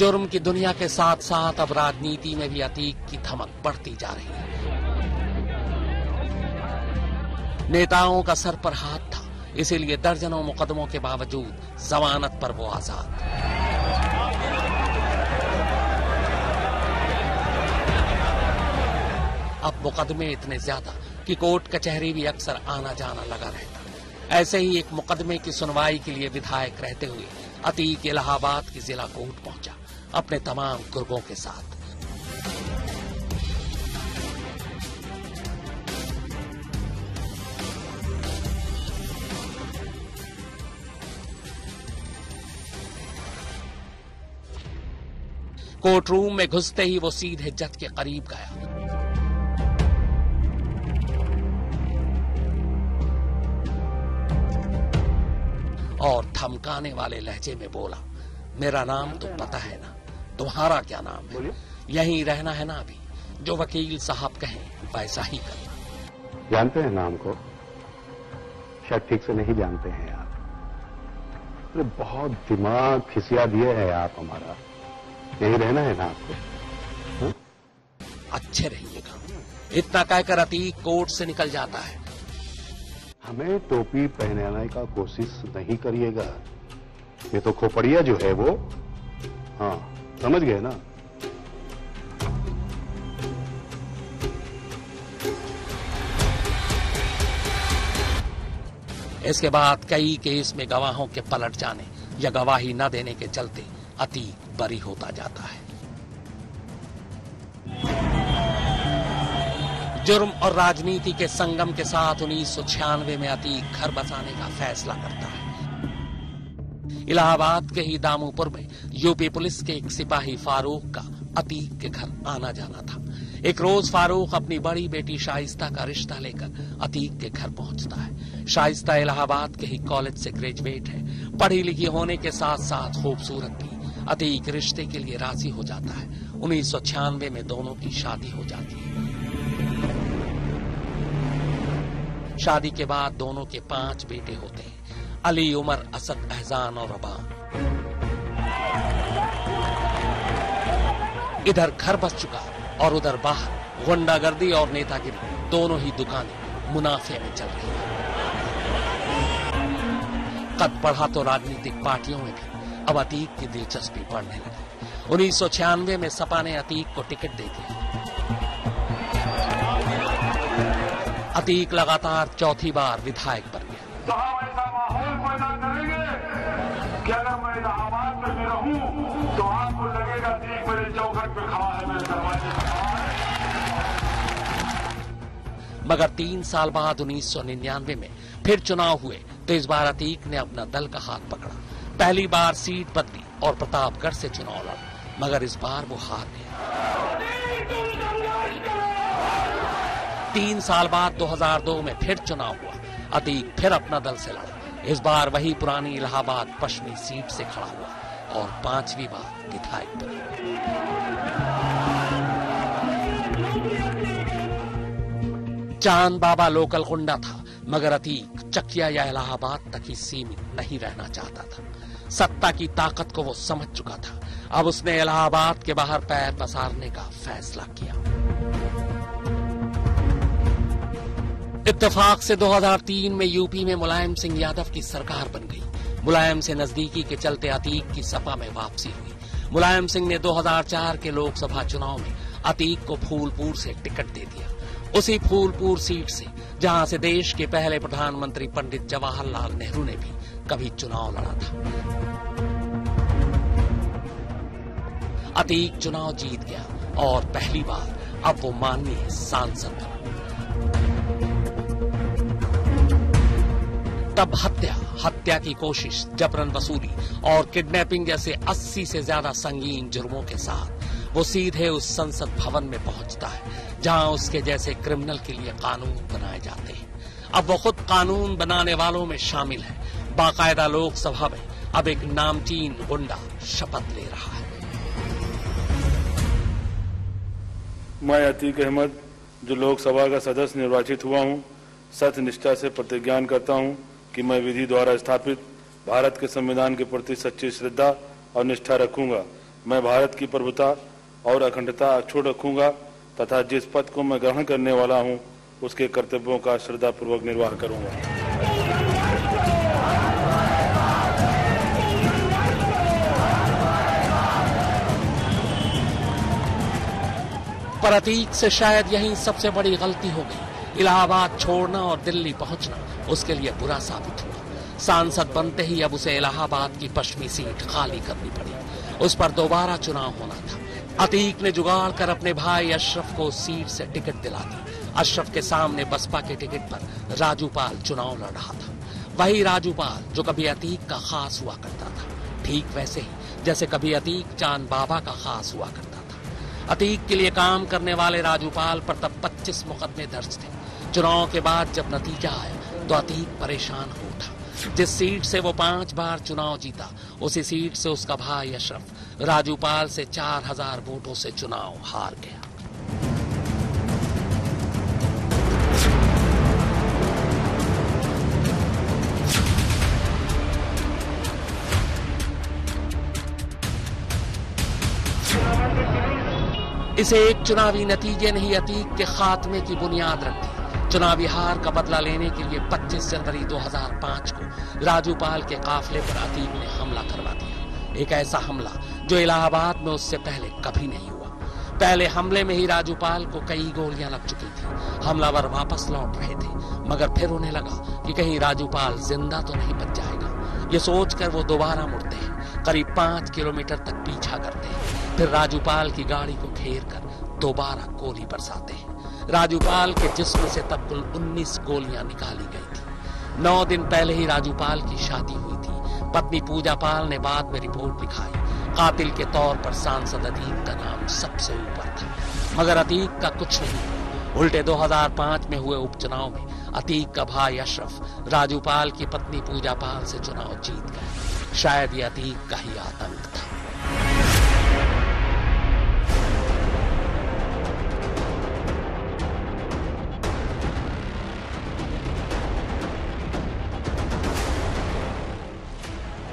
जुर्म की दुनिया के साथ साथ अब राजनीति में भी अतीक की धमक बढ़ती जा रही है। नेताओं का सर पर हाथ था, इसीलिए दर्जनों मुकदमों के बावजूद जमानत पर वो आजाद। अब मुकदमे इतने ज्यादा कि कोर्ट कचहरी भी अक्सर आना जाना लगा रहता। ऐसे ही एक मुकदमे की सुनवाई के लिए विधायक रहते हुए अतीक इलाहाबाद की जिला कोर्ट पहुंचा अपने तमाम गुर्गों के साथ। कोर्ट रूम में घुसते ही वो सीधे जज के करीब गया। और धमकाने वाले लहजे में बोला, मेरा नाम तो पता है ना, तुम्हारा क्या नाम है? यहीं रहना है ना अभी, जो वकील साहब कहें वैसा ही करना। जानते हैं नाम को? शायद ठीक से नहीं जानते हैं आप। अरे बहुत दिमाग खिसिया दिए हैं आप हमारा। यहीं रहना है ना आपको? हा? अच्छे रहिएगा। इतना कहकर अतीक कोर्ट से निकल जाता है। हमें टोपी पहनाने का कोशिश नहीं करिएगा। ये तो खोपड़िया जो है वो, हाँ समझ गए ना? इसके बाद कई केस में गवाहों के पलट जाने या गवाही न देने के चलते अतीक बरी होता जाता है। जुर्म और राजनीति के संगम के साथ 1996 में अतीक घर बसाने का फैसला करता है। इलाहाबाद के ही दामूपुर में यूपी पुलिस के एक सिपाही फारूक का अतीक के घर आना जाना था। एक रोज फारूक अपनी बड़ी बेटी शाइस्ता का रिश्ता लेकर अतीक के घर पहुंचता है। शाइस्ता इलाहाबाद के ही कॉलेज से ग्रेजुएट है। पढ़ी लिखी होने के साथ साथ खूबसूरत भी। अतीक रिश्ते के लिए राजी हो जाता है। 1996 में दोनों की शादी हो जाती है। शादी के बाद दोनों के 5 बेटे होते हैं, अली, उमर, असद, एहसान और अबान। इधर घर बस चुका और उधर बाहर गुंडागर्दी और नेतागिरी दोनों ही दुकानें मुनाफे में चल रही हैं। कद बढ़ा तो राजनीतिक पार्टियों में भी अब अतीक की दिलचस्पी बढ़ने लगी। 1996 में सपा ने अतीक को टिकट दे दिया। अतीक लगातार चौथी बार विधायक बन गया। तो हम ऐसा माहौल पैदा करेंगे कि अगर मैं इलाहाबाद में भी रहूं तो आपको लगेगा अतीक मेरे चौखट पे खड़ा है, मेरे दरवाजे पे खड़ा है। मगर 3 साल बाद 1999 में फिर चुनाव हुए तो इस बार अतीक ने अपना दल का हाथ पकड़ा। पहली बार सीट बदली और प्रतापगढ़ से चुनाव लड़ा, मगर इस बार वो हार गया। 3 साल बाद 2002 में फिर चुनाव हुआ। अतीक फिर अपना दल से लड़ा। इस बार वही पुरानी इलाहाबाद पश्चिमी सीट से खड़ा हुआ और 5वीं बार विधायक बना। चांद बाबा लोकल गुंडा था, मगर अतीक चकिया या इलाहाबाद तक ही सीमित नहीं रहना चाहता था। सत्ता की ताकत को वो समझ चुका था। अब उसने इलाहाबाद के बाहर पैर पसारने का फैसला किया। इत्तेफाक से 2003 में यूपी में मुलायम सिंह यादव की सरकार बन गई। मुलायम से नजदीकी के चलते अतीक की सपा में वापसी हुई। मुलायम सिंह ने 2004 के लोकसभा चुनाव में अतीक को फूलपुर से टिकट दे दिया। उसी फूलपुर सीट से जहां से देश के पहले प्रधानमंत्री पंडित जवाहरलाल नेहरू ने भी कभी चुनाव लड़ा था। अतीक चुनाव जीत गया और पहली बार अब वो माननीय सांसद बना। तब हत्या की कोशिश, जबरन वसूली और किडनैपिंग जैसे 80 से ज्यादा संगीन जुर्मों के साथ वो सीधे उस संसद भवन में पहुंचता है जहां उसके जैसे क्रिमिनल के लिए कानून बनाए जाते हैं। अब वो खुद कानून बनाने वालों में शामिल है। बाकायदा लोकसभा में अब एक नामचीन गुंडा शपथ ले रहा है। मैं अतीक अहमद, जो लोकसभा का सदस्य निर्वाचित हुआ हूं, सत्य निष्ठा से प्रतिज्ञान करता हूं कि मैं विधि द्वारा स्थापित भारत के संविधान के प्रति सच्ची श्रद्धा और निष्ठा रखूंगा मैं भारत की प्रभुता और अखंडता अक्षुण्ण रखूंगा तथा जिस पद को मैं ग्रहण करने वाला हूं उसके कर्तव्यों का श्रद्धापूर्वक निर्वाह करूंगा। पर अतीक से शायद यही सबसे बड़ी गलती हो गई। इलाहाबाद छोड़ना और दिल्ली पहुंचना उसके लिए बुरा साबित हुआ। सांसद बनते ही अब उसे इलाहाबाद की पश्चिमी सीट खाली करनी पड़ी। उस पर दोबारा चुनाव होना था। अतीक ने जुगाड़ कर अपने भाई अशरफ को सीट से टिकट दिला दी। अशरफ के सामने बसपा के टिकट पर राजूपाल चुनाव लड़ रहा था। वही राजूपाल जो कभी अतीक का खास हुआ करता था, ठीक वैसे ही जैसे कभी अतीक चांद बाबा का खास हुआ करता था। अतीक के लिए काम करने वाले राजूपाल पर तब 25 मुकदमे दर्ज थे। चुनाव के बाद जब नतीजा आया तो अतीक परेशान हो उठा। जिस सीट से वो 5 बार चुनाव जीता, उसी सीट से उसका भाई अशरफ राजूपाल से 4000 वोटों से चुनाव हार गया। इसे एक चुनावी नतीजे ने ही अतीक के खात्मे की बुनियाद रख दी। चुनावी हार का बदला लेने के लिए 25 जनवरी 2005 को राजूपाल के काफिले पर अतीक ने हमला करवा दिया। एक ऐसा हमला जो इलाहाबाद में उससे पहले कभी नहीं हुआ। पहले हमले में ही राजूपाल को कई गोलियां लग चुकी थी। हमलावर वापस लौट रहे थे, मगर फिर उन्हें लगा कि कहीं राजूपाल जिंदा तो नहीं बच जाएगा। ये सोचकर वो दोबारा मुड़ते हैं। करीब 5 किलोमीटर तक पीछा करते हैं। फिर राजूपाल की गाड़ी को घेर कर दोबारा गोली बरसाते हैं। राजूपाल के जिस्म से तब कुल 19 गोलियां निकाली गई थी। 9 दिन पहले ही राजूपाल की शादी हुई थी। पत्नी पूजा पाल ने बाद में रिपोर्ट लिखाई। कातिल के तौर पर सांसद अतीक का नाम सबसे ऊपर था, मगर अतीक का कुछ नहीं हुआ। उल्टे 2005 में हुए उपचुनाव में अतीक का भाई अशरफ राजूपाल की पत्नी पूजा पाल से चुनाव जीत गए। शायद ये अतीक का ही आतंक था।